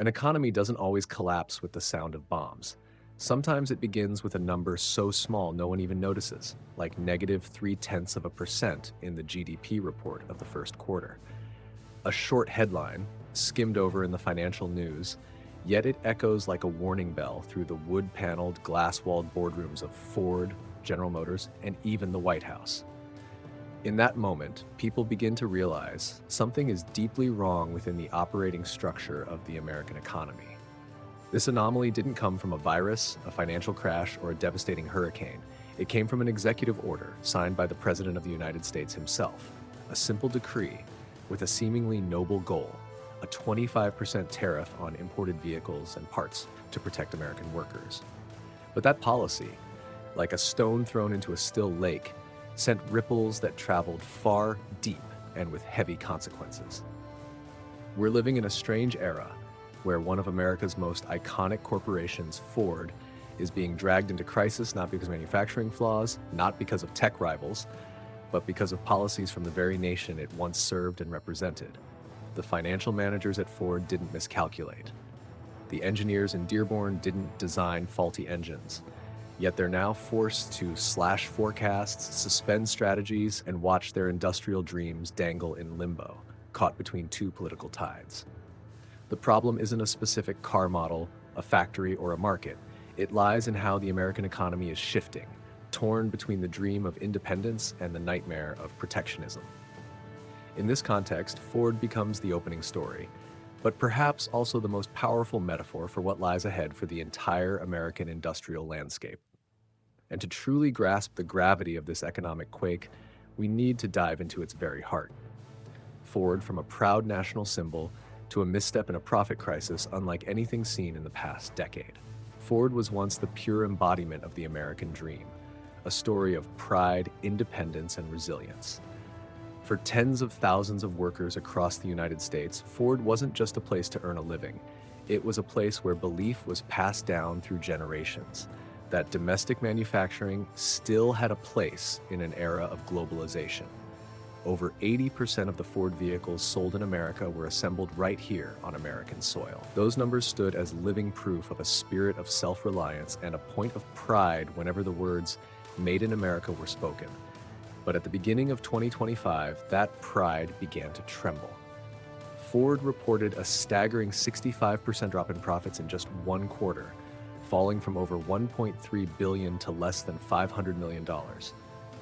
An economy doesn't always collapse with the sound of bombs. Sometimes it begins with a number so small no one even notices, like -0.3% in the GDP report of the first quarter. A short headline, skimmed over in the financial news, yet it echoes like a warning bell through the wood-paneled, glass-walled boardrooms of Ford, General Motors, and even the White House. In that moment, people begin to realize something is deeply wrong within the operating structure of the American economy. This anomaly didn't come from a virus, a financial crash, or a devastating hurricane. It came from an executive order signed by the President of the United States himself, a simple decree with a seemingly noble goal, a 25% tariff on imported vehicles and parts to protect American workers. But that policy, like a stone thrown into a still lake, sent ripples that traveled far, deep, and with heavy consequences. We're living in a strange era where one of America's most iconic corporations, Ford, is being dragged into crisis not because of manufacturing flaws, not because of tech rivals, but because of policies from the very nation it once served and represented. The financial managers at Ford didn't miscalculate. The engineers in Dearborn didn't design faulty engines. Yet they're now forced to slash forecasts, suspend strategies, and watch their industrial dreams dangle in limbo, caught between two political tides. The problem isn't a specific car model, a factory, or a market. It lies in how the American economy is shifting, torn between the dream of independence and the nightmare of protectionism. In this context, Ford becomes the opening story, but perhaps also the most powerful metaphor for what lies ahead for the entire American industrial landscape. And to truly grasp the gravity of this economic quake, we need to dive into its very heart. Ford, from a proud national symbol to a misstep in a profit crisis unlike anything seen in the past decade. Ford was once the pure embodiment of the American dream, a story of pride, independence, and resilience. For tens of thousands of workers across the United States, Ford wasn't just a place to earn a living. It was a place where belief was passed down through generations, that domestic manufacturing still had a place in an era of globalization. Over 80% of the Ford vehicles sold in America were assembled right here on American soil. Those numbers stood as living proof of a spirit of self-reliance and a point of pride whenever the words "Made in America" were spoken. But at the beginning of 2025, that pride began to tremble. Ford reported a staggering 65% drop in profits in just one quarter, falling from over $1.3 billion to less than $500 million.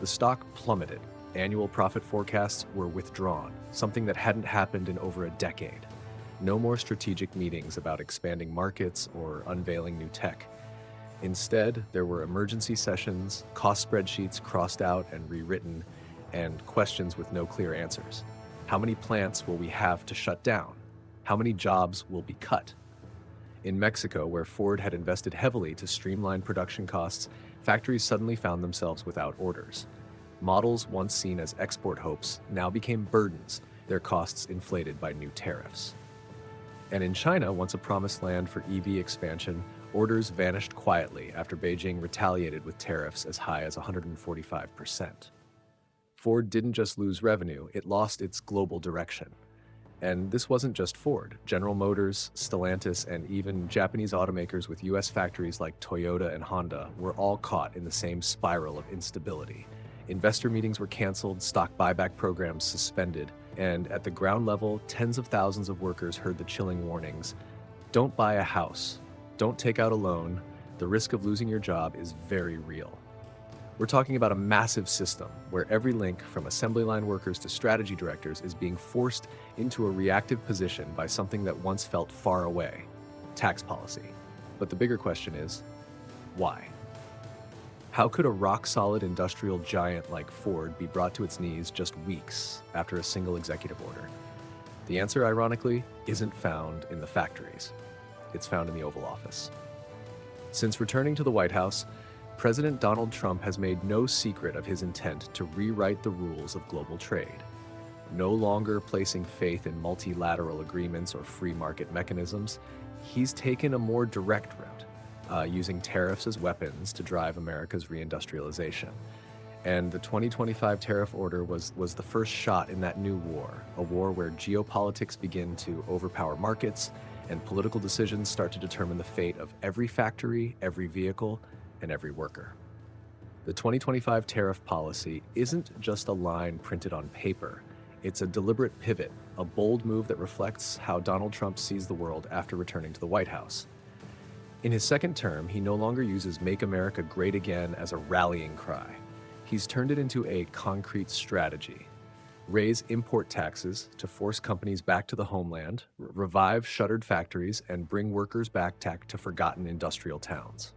The stock plummeted. Annual profit forecasts were withdrawn, something that hadn't happened in over a decade. No more strategic meetings about expanding markets or unveiling new tech. Instead, there were emergency sessions, cost spreadsheets crossed out and rewritten, and questions with no clear answers. How many plants will we have to shut down? How many jobs will be cut? In Mexico, where Ford had invested heavily to streamline production costs, factories suddenly found themselves without orders. Models once seen as export hopes now became burdens, their costs inflated by new tariffs. And in China, once a promised land for EV expansion, orders vanished quietly after Beijing retaliated with tariffs as high as 145%. Ford didn't just lose revenue, it lost its global direction. And this wasn't just Ford. General Motors, Stellantis, and even Japanese automakers with US factories like Toyota and Honda were all caught in the same spiral of instability. Investor meetings were canceled, stock buyback programs suspended, and at the ground level, tens of thousands of workers heard the chilling warnings. Don't buy a house. Don't take out a loan. The risk of losing your job is very real. We're talking about a massive system where every link from assembly line workers to strategy directors is being forced into a reactive position by something that once felt far away, tax policy. But the bigger question is, why? How could a rock-solid industrial giant like Ford be brought to its knees just weeks after a single executive order? The answer, ironically, isn't found in the factories. It's found in the Oval Office. Since returning to the White House, President Donald Trump has made no secret of his intent to rewrite the rules of global trade. No longer placing faith in multilateral agreements or free market mechanisms, he's taken a more direct route, using tariffs as weapons to drive America's reindustrialization. And the 2025 tariff order was the first shot in that new war, a war where geopolitics begin to overpower markets and political decisions start to determine the fate of every factory, every vehicle, and every worker. The 2025 tariff policy isn't just a line printed on paper. It's a deliberate pivot, a bold move that reflects how Donald Trump sees the world after returning to the White House. In his second term, he no longer uses "Make America Great Again" as a rallying cry. He's turned it into a concrete strategy. Raise import taxes to force companies back to the homeland, revive shuttered factories, and bring workers back to forgotten industrial towns.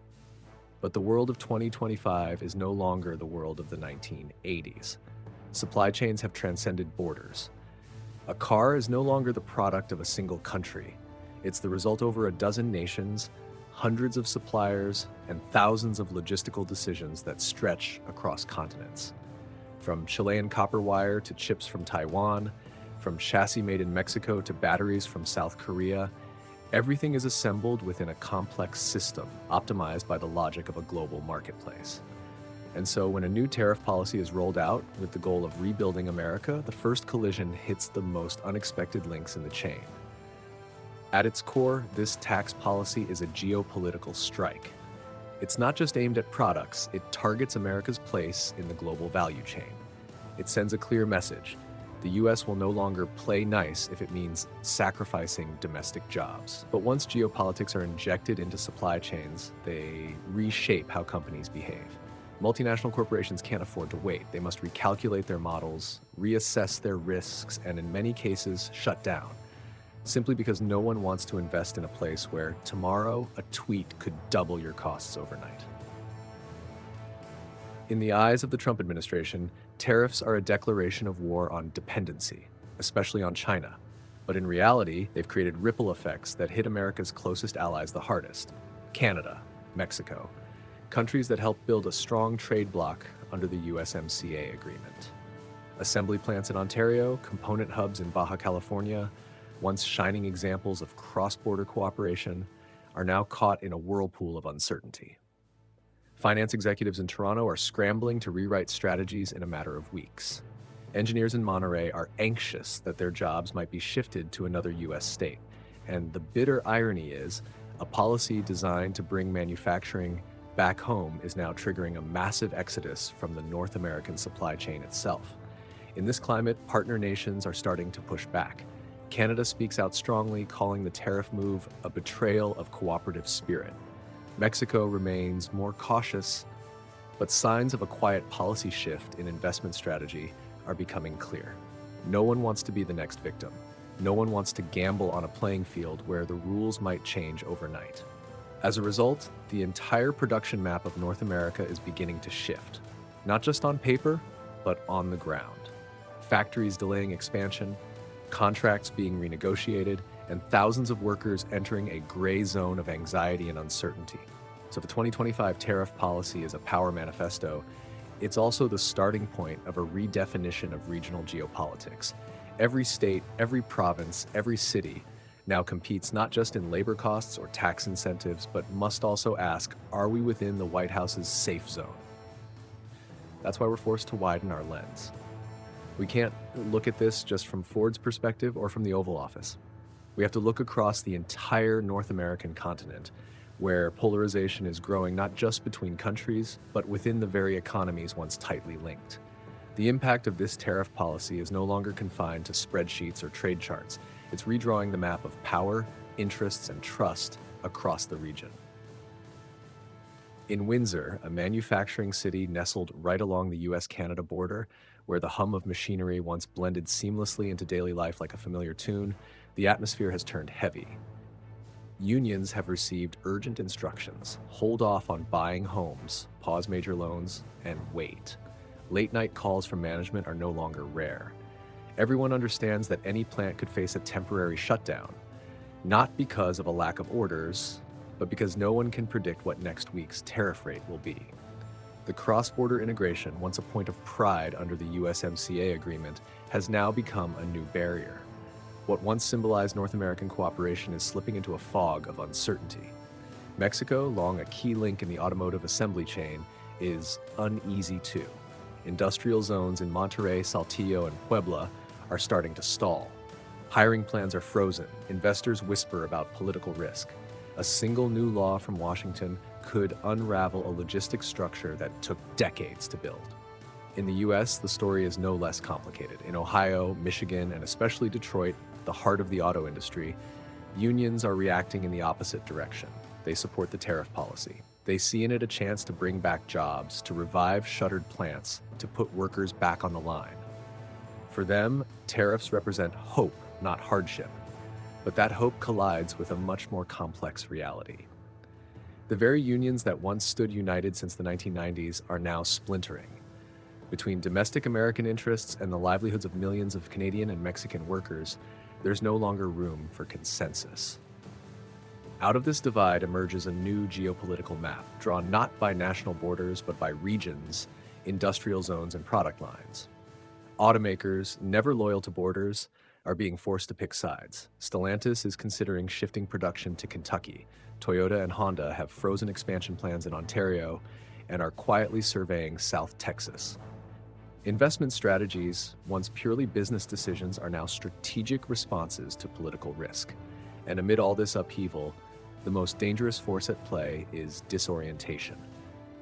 But the world of 2025 is no longer the world of the 1980s. Supply chains have transcended borders. A car is no longer the product of a single country. It's the result over a dozen nations, hundreds of suppliers, and thousands of logistical decisions that stretch across continents. From Chilean copper wire to chips from Taiwan, from chassis made in Mexico to batteries from South Korea, everything is assembled within a complex system optimized by the logic of a global marketplace. And so when a new tariff policy is rolled out with the goal of rebuilding America, the first collision hits the most unexpected links in the chain. At its core, this tax policy is a geopolitical strike. It's not just aimed at products, it targets America's place in the global value chain. It sends a clear message. The US will no longer play nice if it means sacrificing domestic jobs. But once geopolitics are injected into supply chains, they reshape how companies behave. Multinational corporations can't afford to wait. They must recalculate their models, reassess their risks, and in many cases, shut down. Simply because no one wants to invest in a place where tomorrow a tweet could double your costs overnight. In the eyes of the Trump administration, tariffs are a declaration of war on dependency, especially on China. But in reality, they've created ripple effects that hit America's closest allies the hardest: Canada, Mexico, countries that helped build a strong trade bloc under the USMCA agreement. Assembly plants in Ontario, component hubs in Baja California, once shining examples of cross-border cooperation, are now caught in a whirlpool of uncertainty. Finance executives in Toronto are scrambling to rewrite strategies in a matter of weeks. Engineers in Monterey are anxious that their jobs might be shifted to another US state. And the bitter irony is, a policy designed to bring manufacturing back home is now triggering a massive exodus from the North American supply chain itself. In this climate, partner nations are starting to push back. Canada speaks out strongly, calling the tariff move a betrayal of cooperative spirit. Mexico remains more cautious, but signs of a quiet policy shift in investment strategy are becoming clear. No one wants to be the next victim. No one wants to gamble on a playing field where the rules might change overnight. As a result, the entire production map of North America is beginning to shift, not just on paper, but on the ground. Factories delaying expansion, contracts being renegotiated, and thousands of workers entering a gray zone of anxiety and uncertainty. So the 2025 tariff policy is a power manifesto. It's also the starting point of a redefinition of regional geopolitics. Every state, every province, every city now competes not just in labor costs or tax incentives, but must also ask, are we within the White House's safe zone? That's why we're forced to widen our lens. We can't look at this just from Ford's perspective or from the Oval Office. We have to look across the entire North American continent, where polarization is growing not just between countries, but within the very economies once tightly linked. The impact of this tariff policy is no longer confined to spreadsheets or trade charts. It's redrawing the map of power, interests, and trust across the region. In Windsor, a manufacturing city nestled right along the US-Canada border, where the hum of machinery once blended seamlessly into daily life like a familiar tune, the atmosphere has turned heavy. Unions have received urgent instructions: hold off on buying homes, pause major loans, and wait. Late-night calls from management are no longer rare. Everyone understands that any plant could face a temporary shutdown, not because of a lack of orders, but because no one can predict what next week's tariff rate will be. The cross-border integration, once a point of pride under the USMCA agreement, has now become a new barrier. What once symbolized North American cooperation is slipping into a fog of uncertainty. Mexico, long a key link in the automotive assembly chain, is uneasy too. Industrial zones in Monterrey, Saltillo, and Puebla are starting to stall. Hiring plans are frozen. Investors whisper about political risk. A single new law from Washington could unravel a logistics structure that took decades to build. In the US, the story is no less complicated. In Ohio, Michigan, and especially Detroit, the heart of the auto industry, unions are reacting in the opposite direction. They support the tariff policy. They see in it a chance to bring back jobs, to revive shuttered plants, to put workers back on the line. For them, tariffs represent hope, not hardship. But that hope collides with a much more complex reality. The very unions that once stood united since the 1990s are now splintering. Between domestic American interests and the livelihoods of millions of Canadian and Mexican workers, there's no longer room for consensus. Out of this divide emerges a new geopolitical map, drawn not by national borders, but by regions, industrial zones, and product lines. Automakers, never loyal to borders, are being forced to pick sides. Stellantis is considering shifting production to Kentucky. Toyota and Honda have frozen expansion plans in Ontario and are quietly surveying South Texas. Investment strategies, once purely business decisions, are now strategic responses to political risk. And amid all this upheaval, the most dangerous force at play is disorientation.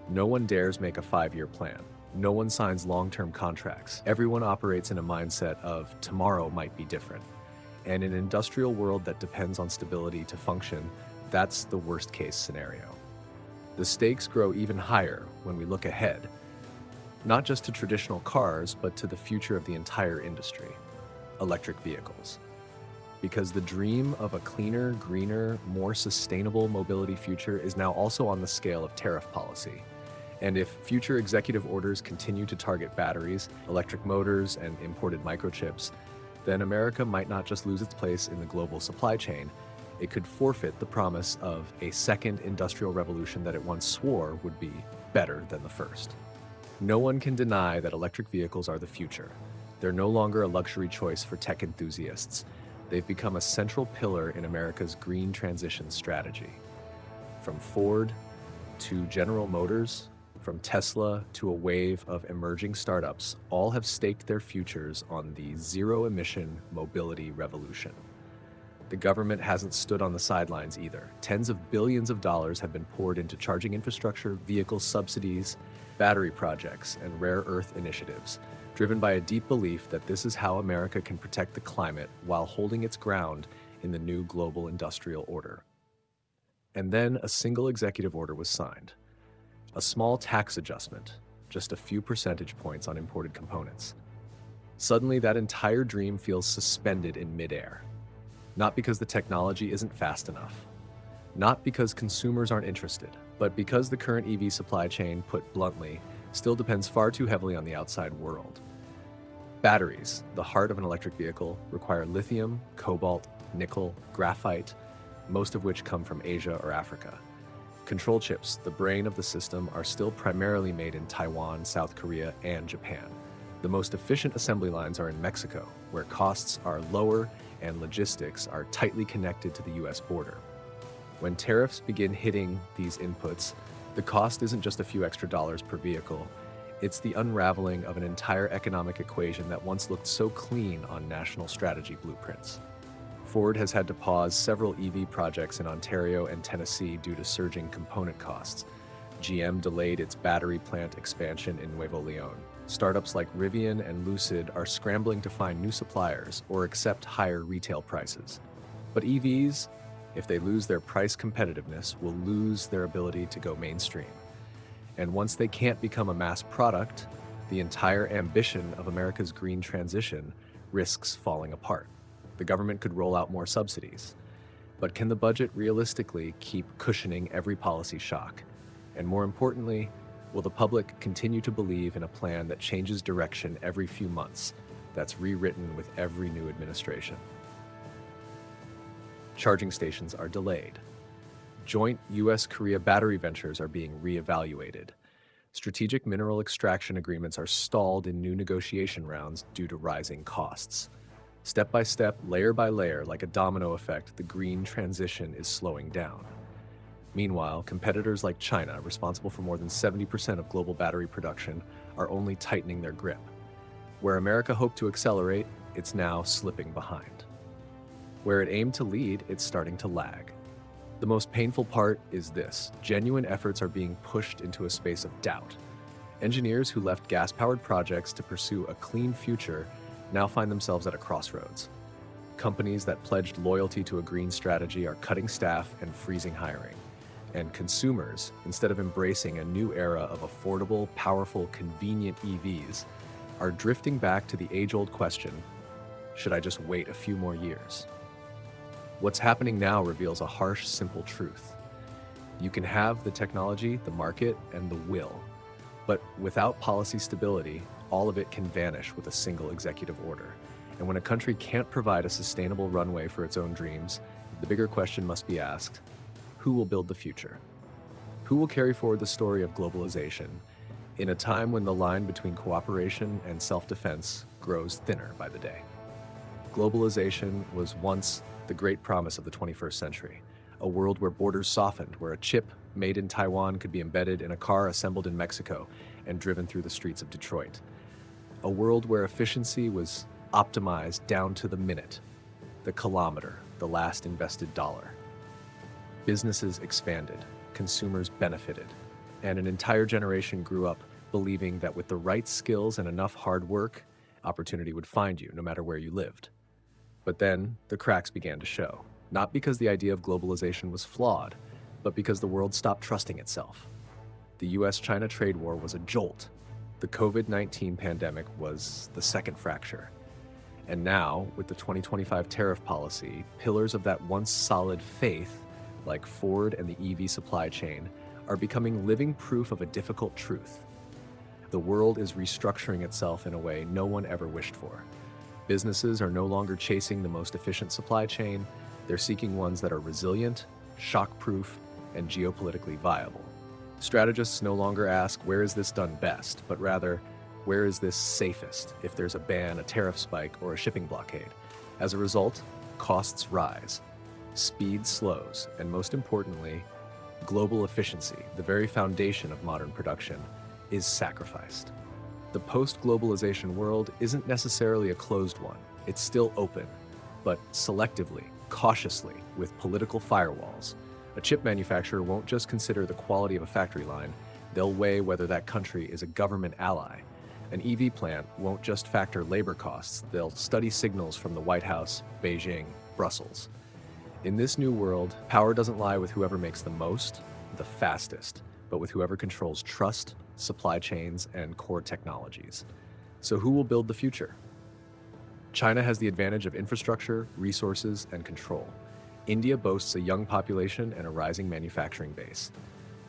No one dares make a 5-year plan. No one signs long-term contracts. Everyone operates in a mindset of tomorrow might be different. And in an industrial world that depends on stability to function, that's the worst-case scenario. The stakes grow even higher when we look ahead, not just to traditional cars, but to the future of the entire industry, electric vehicles. Because the dream of a cleaner, greener, more sustainable mobility future is now also on the scale of tariff policy. And if future executive orders continue to target batteries, electric motors, and imported microchips, then America might not just lose its place in the global supply chain, it could forfeit the promise of a second industrial revolution that it once swore would be better than the first. No one can deny that electric vehicles are the future. They're no longer a luxury choice for tech enthusiasts. They've become a central pillar in America's green transition strategy. From Ford to General Motors, from Tesla to a wave of emerging startups, all have staked their futures on the zero-emission mobility revolution. The government hasn't stood on the sidelines either. Tens of billions of dollars have been poured into charging infrastructure, vehicle subsidies, battery projects, and rare earth initiatives, driven by a deep belief that this is how America can protect the climate while holding its ground in the new global industrial order. And then a single executive order was signed. A small tax adjustment, just a few percentage points on imported components. Suddenly, that entire dream feels suspended in midair. Not because the technology isn't fast enough, not because consumers aren't interested, but because the current EV supply chain, put bluntly, still depends far too heavily on the outside world. Batteries, the heart of an electric vehicle, require lithium, cobalt, nickel, graphite, most of which come from Asia or Africa. Control chips, the brain of the system, are still primarily made in Taiwan, South Korea, and Japan. The most efficient assembly lines are in Mexico, where costs are lower and logistics are tightly connected to the US border. When tariffs begin hitting these inputs, the cost isn't just a few extra dollars per vehicle, it's the unraveling of an entire economic equation that once looked so clean on national strategy blueprints. Ford has had to pause several EV projects in Ontario and Tennessee due to surging component costs. GM delayed its battery plant expansion in Nuevo Leon. Startups like Rivian and Lucid are scrambling to find new suppliers or accept higher retail prices. But EVs, if they lose their price competitiveness, will lose their ability to go mainstream. And once they can't become a mass product, the entire ambition of America's green transition risks falling apart. The government could roll out more subsidies. But can the budget realistically keep cushioning every policy shock? And more importantly, will the public continue to believe in a plan that changes direction every few months, that's rewritten with every new administration? Charging stations are delayed. Joint US-Korea battery ventures are being reevaluated. Strategic mineral extraction agreements are stalled in new negotiation rounds due to rising costs. Step by step, layer by layer, like a domino effect, the green transition is slowing down. Meanwhile, competitors like China, responsible for more than 70% of global battery production, are only tightening their grip. Where America hoped to accelerate, it's now slipping behind. Where it aimed to lead, it's starting to lag. The most painful part is this: genuine efforts are being pushed into a space of doubt. Engineers who left gas-powered projects to pursue a clean future now find themselves at a crossroads. Companies that pledged loyalty to a green strategy are cutting staff and freezing hiring. And consumers, instead of embracing a new era of affordable, powerful, convenient EVs, are drifting back to the age-old question, should I just wait a few more years? What's happening now reveals a harsh, simple truth. You can have the technology, the market, and the will, but without policy stability, all of it can vanish with a single executive order. And when a country can't provide a sustainable runway for its own dreams, the bigger question must be asked, who will build the future? Who will carry forward the story of globalization in a time when the line between cooperation and self-defense grows thinner by the day? Globalization was once the great promise of the 21st century, a world where borders softened, where a chip made in Taiwan could be embedded in a car assembled in Mexico and driven through the streets of Detroit. A world where efficiency was optimized down to the minute, the kilometer, the last invested dollar. Businesses expanded, consumers benefited, and an entire generation grew up believing that with the right skills and enough hard work, opportunity would find you no matter where you lived. But then the cracks began to show, not because the idea of globalization was flawed, but because the world stopped trusting itself. The US-China trade war was a jolt. The COVID-19 pandemic was the second fracture. And now, with the 2025 tariff policy, pillars of that once solid faith, like Ford and the EV supply chain, are becoming living proof of a difficult truth. The world is restructuring itself in a way no one ever wished for. Businesses are no longer chasing the most efficient supply chain, they're seeking ones that are resilient, shock-proof, and geopolitically viable. Strategists no longer ask, where is this done best, but rather, where is this safest if there's a ban, a tariff spike, or a shipping blockade? As a result, costs rise, speed slows, and most importantly, global efficiency, the very foundation of modern production, is sacrificed. The post-globalization world isn't necessarily a closed one. It's still open, but selectively, cautiously, with political firewalls. A chip manufacturer won't just consider the quality of a factory line, they'll weigh whether that country is a government ally. An EV plant won't just factor labor costs, they'll study signals from the White House, Beijing, Brussels. In this new world, power doesn't lie with whoever makes the most, the fastest, but with whoever controls trust, supply chains, and core technologies. So who will build the future? China has the advantage of infrastructure, resources, and control. India boasts a young population and a rising manufacturing base.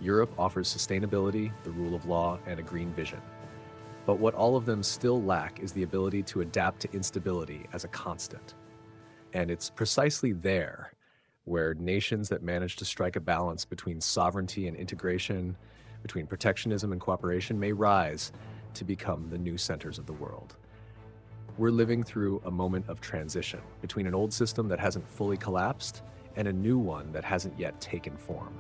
Europe offers sustainability, the rule of law, and a green vision. But what all of them still lack is the ability to adapt to instability as a constant. And it's precisely there where nations that manage to strike a balance between sovereignty and integration, between protectionism and cooperation, may rise to become the new centers of the world. We're living through a moment of transition between an old system that hasn't fully collapsed and a new one that hasn't yet taken form.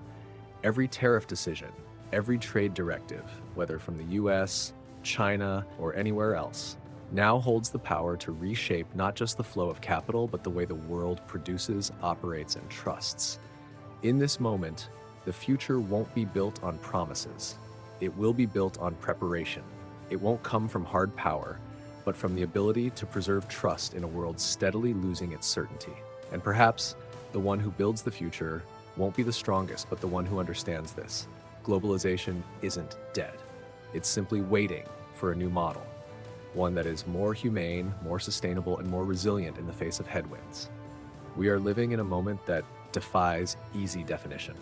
Every tariff decision, every trade directive, whether from the US, China, or anywhere else, now holds the power to reshape not just the flow of capital, but the way the world produces, operates, and trusts. In this moment, the future won't be built on promises. It will be built on preparation. It won't come from hard power, but from the ability to preserve trust in a world steadily losing its certainty. And perhaps the one who builds the future won't be the strongest, but the one who understands this. Globalization isn't dead. It's simply waiting for a new model, one that is more humane, more sustainable, and more resilient in the face of headwinds. We are living in a moment that defies easy definition.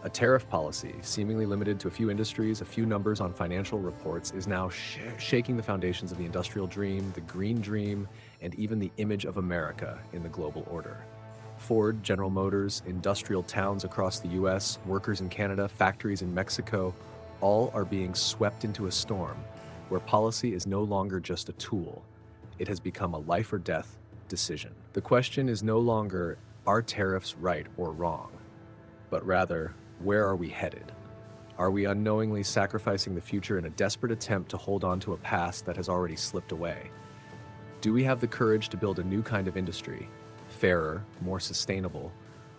A tariff policy, seemingly limited to a few industries, a few numbers on financial reports, is now shaking the foundations of the industrial dream, the green dream, and even the image of America in the global order. Ford, General Motors, industrial towns across the US, workers in Canada, factories in Mexico, all are being swept into a storm where policy is no longer just a tool. It has become a life or death decision. The question is no longer, are tariffs right or wrong? But rather, where are we headed? Are we unknowingly sacrificing the future in a desperate attempt to hold on to a past that has already slipped away? Do we have the courage to build a new kind of industry, fairer, more sustainable,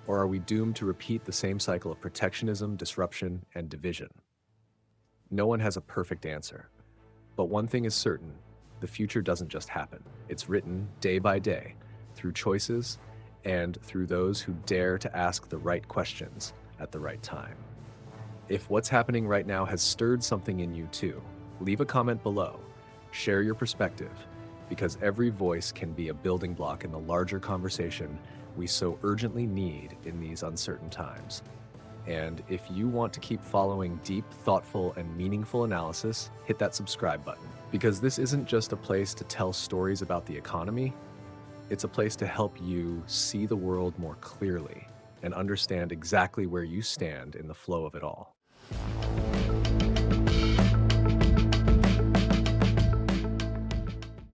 or are we doomed to repeat the same cycle of protectionism, disruption, and division? No one has a perfect answer, but one thing is certain: the future doesn't just happen. It's written day by day, through choices and through those who dare to ask the right questions at the right time. If what's happening right now has stirred something in you too, leave a comment below. Share your perspective, because every voice can be a building block in the larger conversation we so urgently need in these uncertain times. And if you want to keep following deep, thoughtful, and meaningful analysis, hit that subscribe button. Because this isn't just a place to tell stories about the economy, it's a place to help you see the world more clearly and understand exactly where you stand in the flow of it all.